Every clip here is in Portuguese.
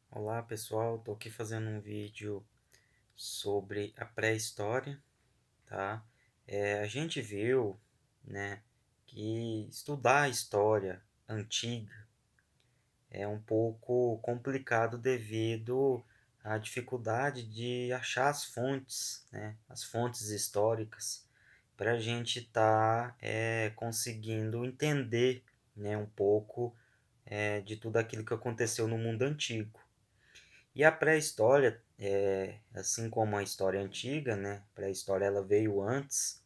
Olá pessoal, estou aqui fazendo um vídeo sobre a pré-história, tá? A gente viu, né, que estudar a história antiga é um pouco complicado devido à dificuldade de achar as fontes, né, as fontes históricas, para a gente estar conseguindo entender, né, um pouco de tudo aquilo que aconteceu no mundo antigo. E a pré-história, assim como a história antiga, né? A pré-história ela veio antes,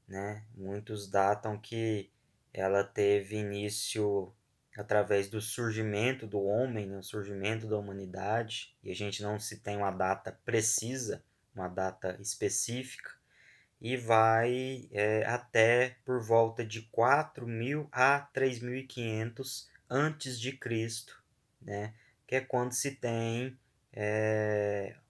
né? Muitos datam que ela teve início através do surgimento do homem, né? O surgimento da humanidade, e a gente não se tem uma data precisa, uma data específica, e vai até por volta de 4.000 a 3.500 antes de Cristo, né? Que é quando se tem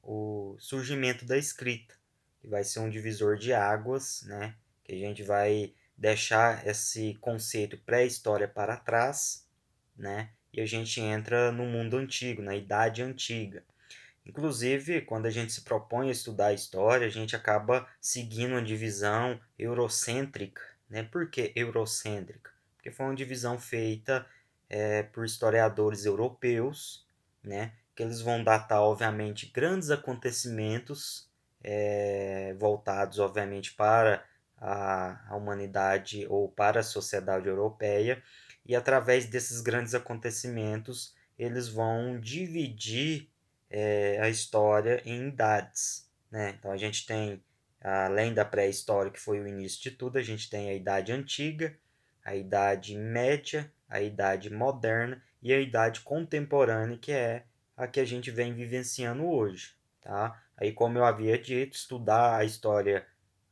o surgimento da escrita, que vai ser um divisor de águas, né? Que a gente vai deixar esse conceito pré-história para trás, né? E a gente entra no mundo antigo, na Idade Antiga. Inclusive, quando a gente se propõe a estudar a história, a gente acaba seguindo uma divisão eurocêntrica, né? Por que eurocêntrica? Porque foi uma divisão feita por historiadores europeus, né? Que eles vão datar, obviamente, grandes acontecimentos voltados, obviamente, para a humanidade ou para a sociedade europeia, e através desses grandes acontecimentos, eles vão dividir a história em idades, né? Então a gente tem, além da pré-história, que foi o início de tudo, a gente tem a Idade Antiga, a Idade Média, a Idade Moderna e a Idade Contemporânea, que é a que a gente vem vivenciando hoje, tá? Aí, como eu havia dito, estudar a história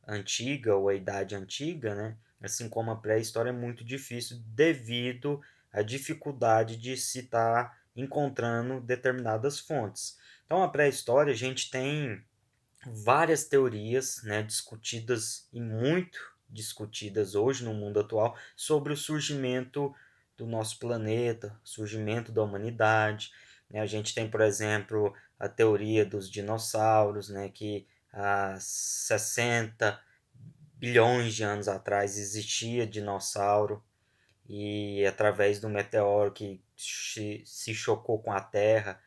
antiga ou a Idade Antiga, né? Assim como a pré-história é muito difícil devido à dificuldade de se estar encontrando determinadas fontes. Então, a pré-história, a gente tem várias teorias, né, discutidas e muito discutidas hoje no mundo atual sobre o surgimento do nosso planeta, surgimento da humanidade. Né? A gente tem, por exemplo, a teoria dos dinossauros, né, que há 60 bilhões de anos atrás existia dinossauro, e através do meteoro que se chocou com a Terra,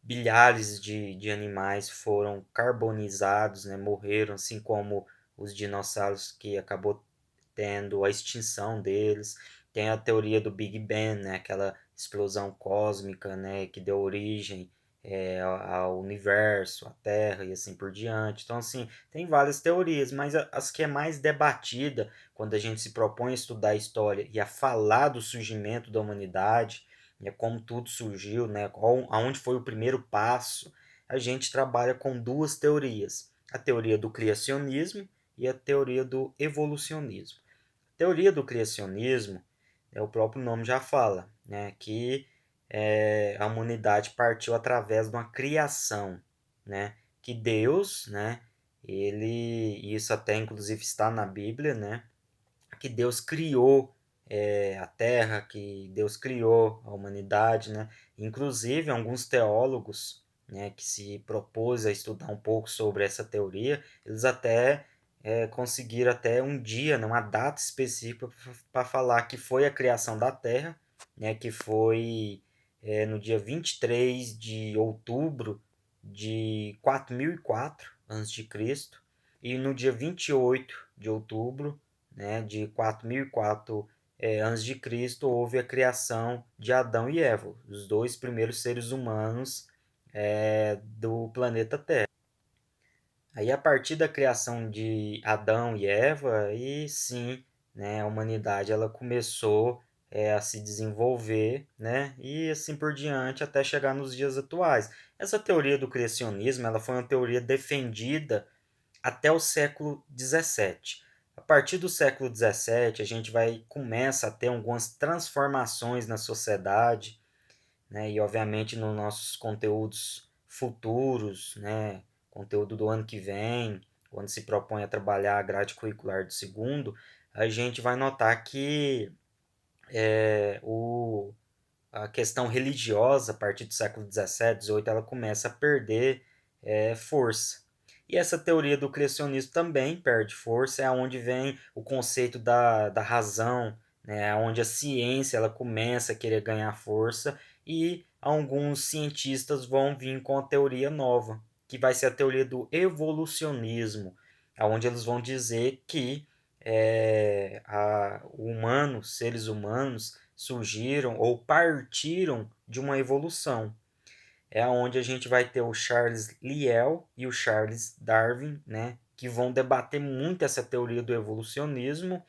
bilhares de animais foram carbonizados, né, morreram, assim como os dinossauros que acabou tendo a extinção deles. Tem a teoria do Big Bang, né, aquela explosão cósmica, né, que deu origem ao universo, à Terra e assim por diante. Então, assim, tem várias teorias, mas as que é mais debatida quando a gente se propõe a estudar a história e a falar do surgimento da humanidade, né, como tudo surgiu, né, aonde foi o primeiro passo, a gente trabalha com duas teorias: a teoria do criacionismo e a teoria do evolucionismo. A teoria do criacionismo, o próprio nome já fala, né, que a humanidade partiu através de uma criação, né, que Deus, né, isso até inclusive está na Bíblia, né, que Deus criou a Terra, que Deus criou a humanidade, né? Inclusive, alguns teólogos, né, que se propôs a estudar um pouco sobre essa teoria, eles até conseguiram até um dia, né, uma data específica para falar que foi a criação da Terra, né, que foi no dia 23 de outubro de 4004 a.C., e no dia 28 de outubro, né, de 4004 a.C., houve a criação de Adão e Eva, os dois primeiros seres humanos do planeta Terra. Aí, a partir da criação de Adão e Eva, aí sim, né, a humanidade ela começou a se desenvolver, né, e assim por diante até chegar nos dias atuais. Essa teoria do criacionismo ela foi uma teoria defendida até o século XVII. A partir do século XVII, a gente começa a ter algumas transformações na sociedade, né, e obviamente nos nossos conteúdos futuros, né, conteúdo do ano que vem, quando se propõe a trabalhar a grade curricular do segundo, a gente vai notar que o a questão religiosa, a partir do século XVII, XVIII, ela começa a perder força. E essa teoria do criacionismo também perde força, é onde vem o conceito da razão, né, onde a ciência ela começa a querer ganhar força e alguns cientistas vão vir com a teoria nova, que vai ser a teoria do evolucionismo, onde eles vão dizer que seres humanos surgiram ou partiram de uma evolução. É onde a gente vai ter o Charles Lyell e o Charles Darwin, né, que vão debater muito essa teoria do evolucionismo,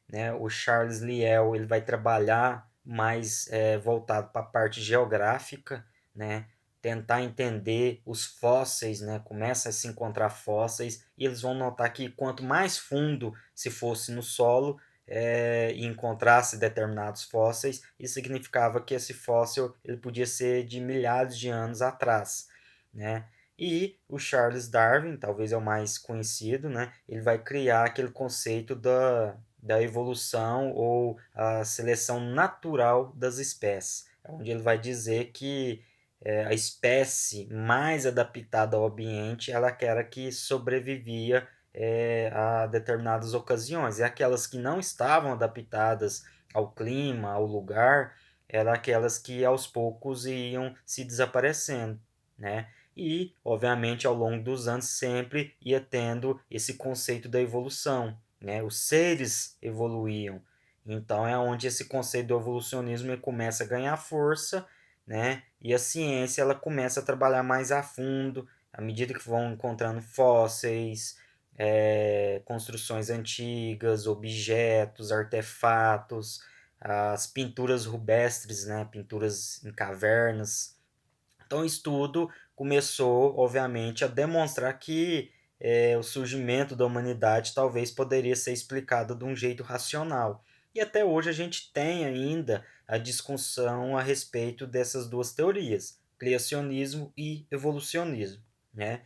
né? O Charles Lyell ele vai trabalhar mais voltado para a parte geográfica, né? Tentar entender os fósseis, né? Começa a se encontrar fósseis e eles vão notar que quanto mais fundo se fosse no solo e encontrasse determinados fósseis, isso significava que esse fóssil ele podia ser de milhares de anos atrás, né? E o Charles Darwin, talvez é o mais conhecido, né? Ele vai criar aquele conceito da evolução ou a seleção natural das espécies, onde ele vai dizer que a espécie mais adaptada ao ambiente ela era que sobrevivia a determinadas ocasiões, e aquelas que não estavam adaptadas ao clima, ao lugar, eram aquelas que aos poucos iam se desaparecendo, né? E, obviamente, ao longo dos anos sempre ia tendo esse conceito da evolução, né? Os seres evoluíam. Então é onde esse conceito do evolucionismo começa a ganhar força, né? E a ciência ela começa a trabalhar mais a fundo à medida que vão encontrando fósseis, construções antigas, objetos, artefatos, as pinturas rupestres, né? Pinturas em cavernas. Então, isso tudo começou, obviamente, a demonstrar que o surgimento da humanidade talvez poderia ser explicado de um jeito racional. E até hoje a gente tem ainda a discussão a respeito dessas duas teorias, criacionismo e evolucionismo, né?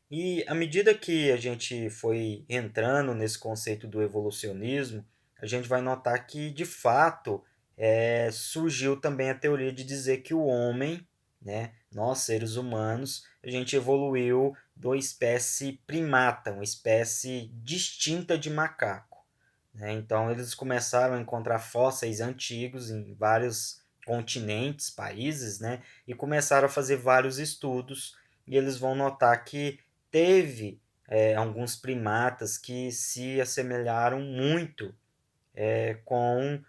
E à medida que a gente foi entrando nesse conceito do evolucionismo, a gente vai notar que, de fato, surgiu também a teoria de dizer que o homem, né, nós seres humanos, a gente evoluiu de uma espécie primata, uma espécie distinta de macaco, né? Então, eles começaram a encontrar fósseis antigos em vários continentes, países, né, e começaram a fazer vários estudos, e eles vão notar que teve alguns primatas que se assemelharam muito com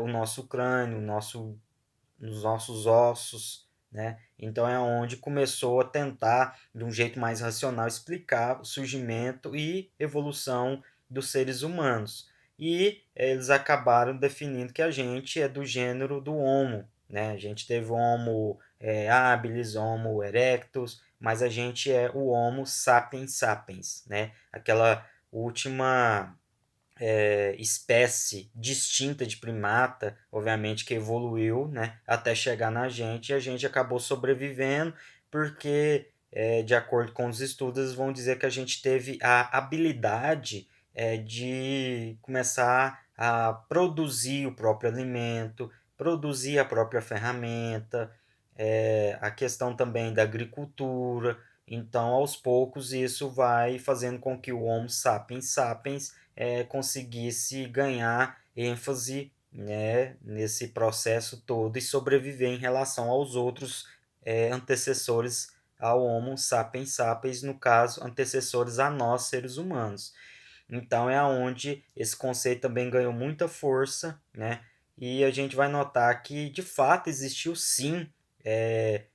o nosso crânio, nos nossos ossos, né? Então é onde começou a tentar, de um jeito mais racional, explicar o surgimento e evolução dos seres humanos. E eles acabaram definindo que a gente é do gênero do Homo, né? A gente teve Homo habilis, Homo erectus, mas a gente é o Homo sapiens sapiens, né? Aquela última espécie distinta de primata, obviamente que evoluiu, né, até chegar na gente, e a gente acabou sobrevivendo porque, de acordo com os estudos, eles vão dizer que a gente teve a habilidade de começar a produzir o próprio alimento, produzir a própria ferramenta, a questão também da agricultura. Então, aos poucos, isso vai fazendo com que o Homo sapiens sapiens conseguisse ganhar ênfase, né, nesse processo todo e sobreviver em relação aos outros antecessores ao Homo sapiens sapiens, no caso, antecessores a nós, seres humanos. Então é onde esse conceito também ganhou muita força, né? E a gente vai notar que de fato existiu sim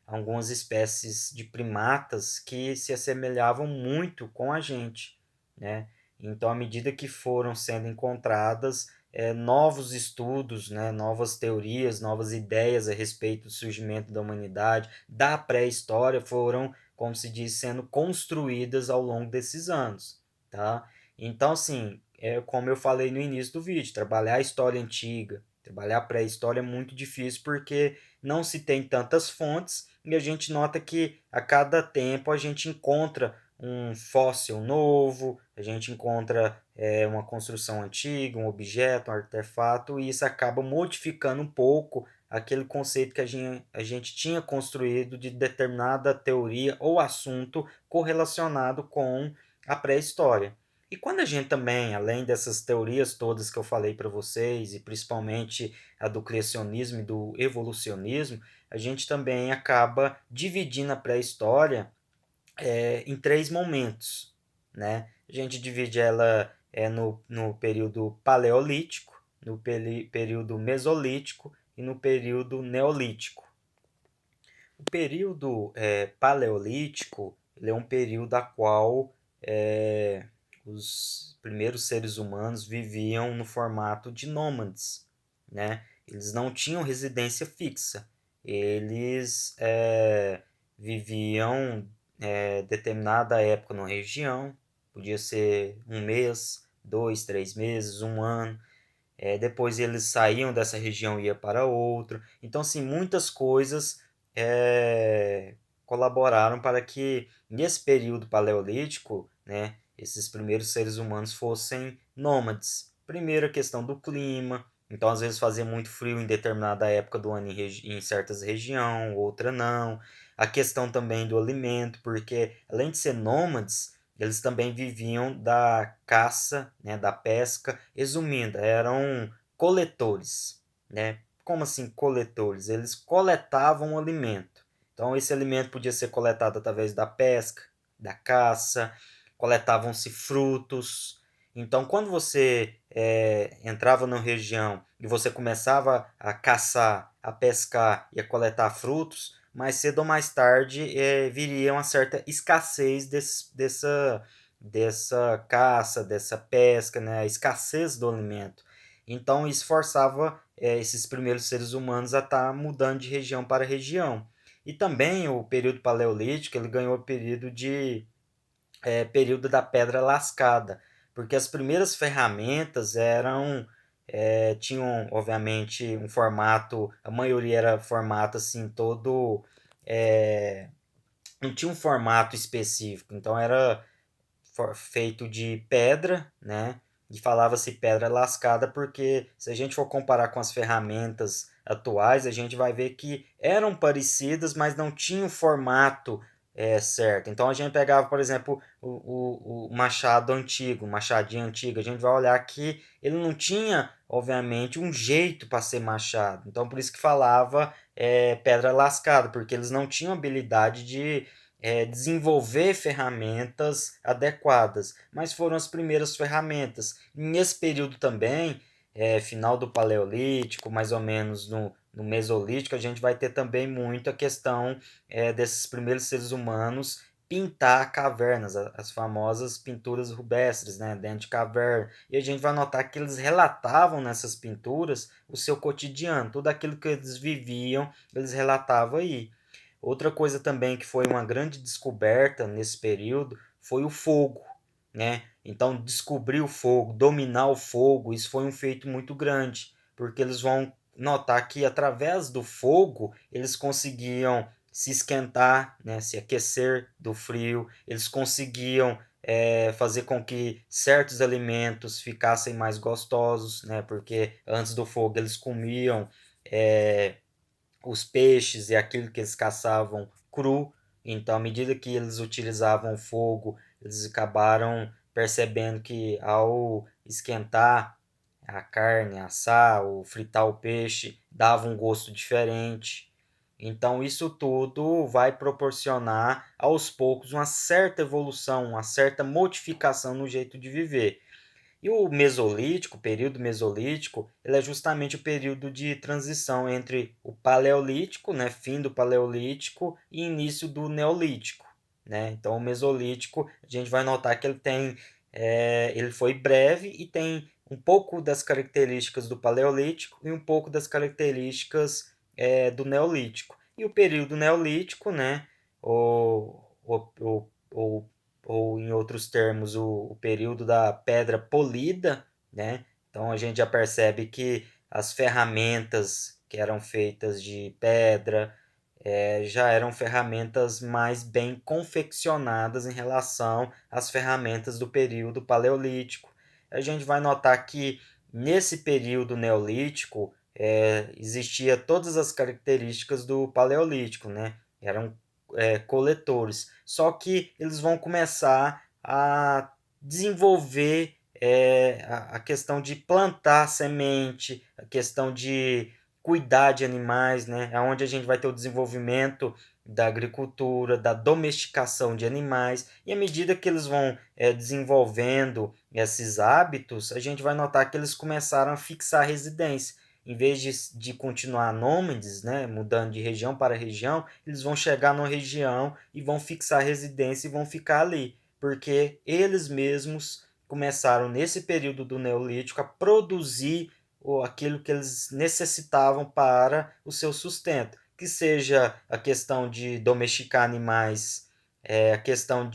algumas espécies de primatas que se assemelhavam muito com a gente, né? Então, à medida que foram sendo encontradas novos estudos, né, novas teorias, novas ideias a respeito do surgimento da humanidade, da pré-história, foram, como se diz, sendo construídas ao longo desses anos, tá? Então, assim, como eu falei no início do vídeo, trabalhar a história antiga, trabalhar a pré-história é muito difícil porque não se tem tantas fontes e a gente nota que a cada tempo a gente encontra um fóssil novo, a gente encontra uma construção antiga, um objeto, um artefato, e isso acaba modificando um pouco aquele conceito que a gente tinha construído de determinada teoria ou assunto correlacionado com a pré-história. E quando a gente também, além dessas teorias todas que eu falei para vocês, e principalmente a do criacionismo e do evolucionismo, a gente também acaba dividindo a pré-história em três momentos, né? A gente divide ela no período paleolítico, no período mesolítico e no período neolítico. O período paleolítico ele é um período a qual os primeiros seres humanos viviam no formato de nômades, né? Eles não tinham residência fixa, eles viviam determinada época numa região, podia ser um mês, 2, 3 meses, um ano. Depois eles saíam dessa região e iam para outra. Então, assim, muitas coisas é, colaboraram para que nesse período paleolítico, né, esses primeiros seres humanos fossem nômades. Primeiro a questão do clima. Então, às vezes fazia muito frio em determinada época do ano em certas regiões, outra não. A questão também do alimento, porque além de ser nômades, eles também viviam da caça, né, da pesca, resumindo, eram coletores, né? Como assim coletores? Eles coletavam alimento. Então esse alimento podia ser coletado através da pesca, da caça, coletavam-se frutos. Então quando você entrava na região e você começava a caçar, a pescar e a coletar frutos, mais cedo ou mais tarde viria uma certa escassez dessa caça, dessa pesca, né? A escassez do alimento. Então isso forçava esses primeiros seres humanos a estar mudando de região para região. E também o período paleolítico ele ganhou o período da pedra lascada, porque as primeiras ferramentas tinham obviamente um formato, a maioria era formato assim todo não tinha um formato específico, então era feito de pedra, né? E falava-se pedra lascada porque se a gente for comparar com as ferramentas atuais, a gente vai ver que eram parecidas, mas não tinham o formato certo. Então a gente pegava, por exemplo, o machado antigo, o machadinho antigo, a gente vai olhar que ele não tinha, obviamente, um jeito para ser machado. Então por isso que falava pedra lascada, porque eles não tinham habilidade de desenvolver ferramentas adequadas, mas foram as primeiras ferramentas. Nesse período também, final do Paleolítico, mais ou menos no Mesolítico, a gente vai ter também muito a questão desses primeiros seres humanos pintar cavernas, as famosas pinturas rupestres, né, dentro de caverna. E a gente vai notar que eles relatavam nessas pinturas o seu cotidiano, tudo aquilo que eles viviam, eles relatavam aí. Outra coisa também que foi uma grande descoberta nesse período foi o fogo, né? Então, descobrir o fogo, dominar o fogo, isso foi um feito muito grande, porque eles vão notar que através do fogo eles conseguiam se esquentar, né? Se aquecer do frio, eles conseguiam fazer com que certos alimentos ficassem mais gostosos, né? Porque antes do fogo eles comiam os peixes e aquilo que eles caçavam cru. Então, à medida que eles utilizavam o fogo, eles acabaram percebendo que ao esquentar a carne, assar ou fritar o peixe, dava um gosto diferente. Então, isso tudo vai proporcionar aos poucos uma certa evolução, uma certa modificação no jeito de viver. E o Mesolítico, o período Mesolítico, ele é justamente o período de transição entre o Paleolítico, né, fim do Paleolítico, e início do Neolítico, né? Então, o Mesolítico, a gente vai notar que ele foi breve e tem um pouco das características do Paleolítico e um pouco das características do Neolítico. E o período Neolítico, né, o, o, o ou em outros termos, o período da pedra polida, né? Então a gente já percebe que as ferramentas que eram feitas de pedra já eram ferramentas mais bem confeccionadas em relação às ferramentas do período paleolítico. A gente vai notar que nesse período neolítico existia todas as características do Paleolítico, né? Eram coletores. Só que eles vão começar a desenvolver a questão de plantar semente, a questão de cuidar de animais, né? É onde a gente vai ter o desenvolvimento da agricultura, da domesticação de animais, e à medida que eles vão desenvolvendo esses hábitos, a gente vai notar que eles começaram a fixar residência. Em vez de continuar nômades, né, mudando de região para região, eles vão chegar numa região e vão fixar residência e vão ficar ali, porque eles mesmos começaram nesse período do Neolítico a produzir aquilo que eles necessitavam para o seu sustento, que seja a questão de domesticar animais, a questão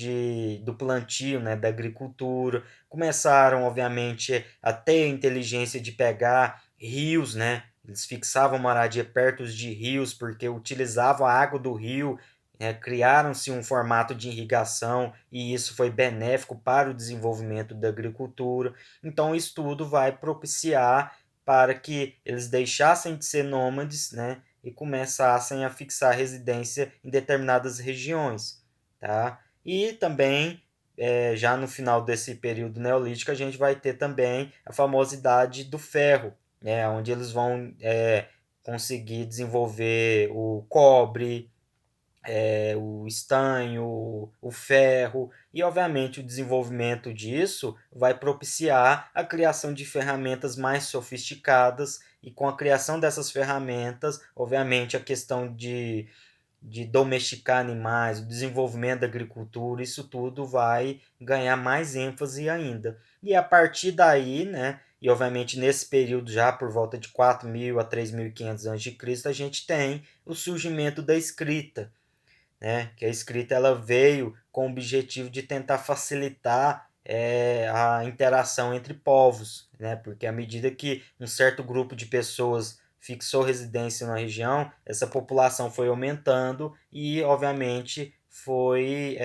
do plantio, né, da agricultura. Começaram, obviamente, a ter a inteligência de pegar rios, né? Eles fixavam moradia perto de rios porque utilizavam a água do rio, criaram-se um formato de irrigação e isso foi benéfico para o desenvolvimento da agricultura. Então, isso tudo vai propiciar para que eles deixassem de ser nômades, né, e começassem a fixar residência em determinadas regiões, tá? E também, já no final desse período neolítico, a gente vai ter também a famosa idade do ferro, né, onde eles vão conseguir desenvolver o cobre, o estanho, o ferro, e obviamente o desenvolvimento disso vai propiciar a criação de ferramentas mais sofisticadas, e com a criação dessas ferramentas, obviamente a questão de domesticar animais, o desenvolvimento da agricultura, isso tudo vai ganhar mais ênfase ainda. E a partir daí, né, e obviamente nesse período já por volta de 4.000 a 3.500 a.C., a gente tem o surgimento da escrita, né? Que a escrita ela veio com o objetivo de tentar facilitar a interação entre povos, né? Porque à medida que um certo grupo de pessoas fixou residência na região, essa população foi aumentando e, obviamente, foi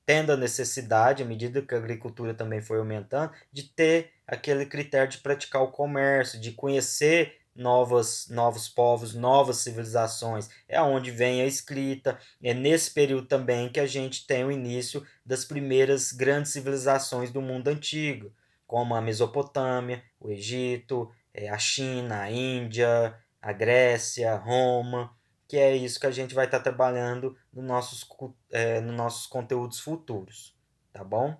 tendo a necessidade, à medida que a agricultura também foi aumentando, de ter aquele critério de praticar o comércio, de conhecer novos povos, novas civilizações. É onde vem a escrita. É nesse período também que a gente tem o início das primeiras grandes civilizações do mundo antigo, como a Mesopotâmia, o Egito, a China, a Índia, a Grécia, Roma, que é isso que a gente vai estar trabalhando nos nossos conteúdos futuros, tá bom?